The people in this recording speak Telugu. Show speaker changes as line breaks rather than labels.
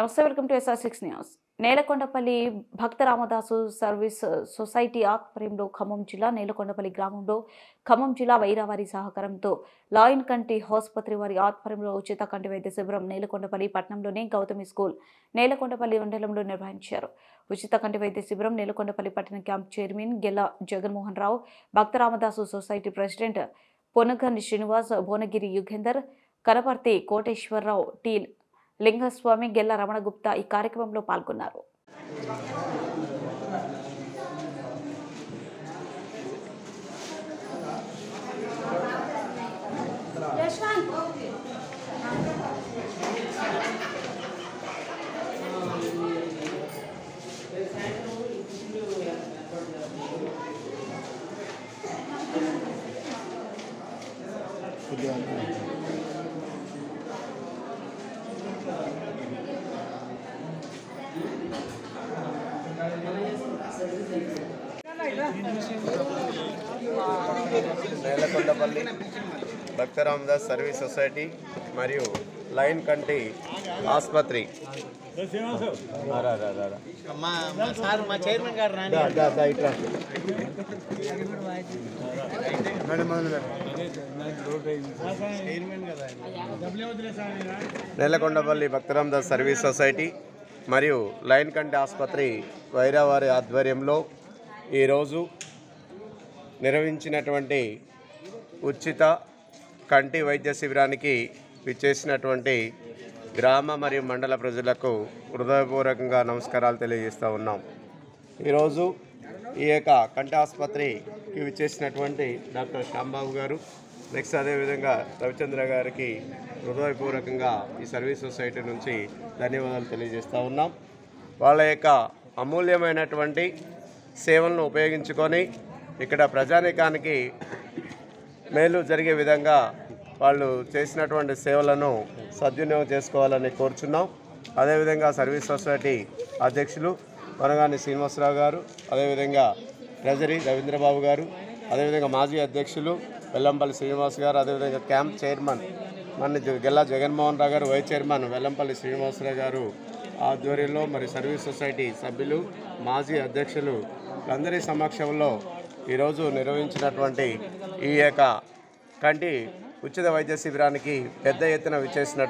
నమస్తే, welcome to SR6 news. Nelakondapalli Bhakta Ramadasu service society ఆధ్వర్యంలో ఖమ్మం జిల్లా నేలకొండపల్లి గ్రామంలో ఖమ్మం జిల్లా వైరావారి సహకారంతో లాయన్ కంటి ఆసుపత్రి వారి ఆధ్వర్యంలో ఉచిత కంటి వైద్య శిబిరం నేలకొండపల్లి పట్టణంలోని గౌతమి స్కూల్ నేలకొండపల్లి మండలంలో నిర్వహించారు. ఉచిత కంటి వైద్య శిబిరం నేలకొండపల్లి పట్టణ camp chairman Gella Jaganmohan Rao, Bhakta Ramadasu society president Ponagandi Srinivas, Bhuvanagiri Yugender, Kanaparthi Koteswararao, T Lingaswamy, Gella Ramanagupta ఈ కార్యక్రమంలో పాల్గొన్నారు.
నేలకొండపల్లి భక్త రామదాస్ సర్వీస్ సొసైటీ మరియు లైన్ కంటి ఆసుపత్రి నేలకొండపల్లి భక్త రామదాస్ సర్వీస్ సొసైటీ మరియు లైన్ కంటి ఆసుపత్రి వైరావారి ఆధ్వర్యంలో ఈరోజు నిర్వహించినటువంటి ఉచిత కంటి వైద్య శిబిరానికి విచ్చేసినటువంటి గ్రామ మరియు మండల ప్రజలకు హృదయపూర్వకంగా నమస్కారాలు తెలియజేస్తూ ఉన్నాం. ఈరోజు ఈ యొక్క కంటి ఆసుపత్రికి విచ్చేసినటువంటి డాక్టర్ శ్యాంబాబు గారు, నెక్స్ట్ అదేవిధంగా రవిచంద్ర గారికి హృదయపూర్వకంగా ఈ సర్వీస్ సొసైటీ నుంచి ధన్యవాదాలు తెలియజేస్తూ ఉన్నాం. వాళ్ళ యొక్క అమూల్యమైనటువంటి సేవలను ఉపయోగించుకొని ఇక్కడ ప్రజానీకానికి మేలు జరిగే విధంగా వాళ్ళు చేసినటువంటి సేవలను సద్వినియోగం చేసుకోవాలని కోరుచున్నాం. అదేవిధంగా సర్వీస్ సొసైటీ అధ్యక్షులు వనగాని శ్రీనివాసరావు గారు, అదేవిధంగా ట్రెజరీ రవీంద్రబాబు గారు, అదేవిధంగా మాజీ అధ్యక్షులు వెల్లంపల్లి శ్రీనివాస్ గారు, అదేవిధంగా క్యాంప్ చైర్మన్ మన గెల్లా జగన్మోహన్ రావు గారు, వైస్ చైర్మన్ వెల్లంపల్లి శ్రీనివాసరావు గారు ఆధ్వర్యంలో మరి సర్వీస్ సొసైటీ సభ్యులు, మాజీ అధ్యక్షులు అందరి సమక్షంలో ఈరోజు నిర్వహించినటువంటి ఈ యొక్క కంటి ఉచిత వైద్య శిబిరానికి పెద్ద ఎత్తున విచ్చేసినటువంటి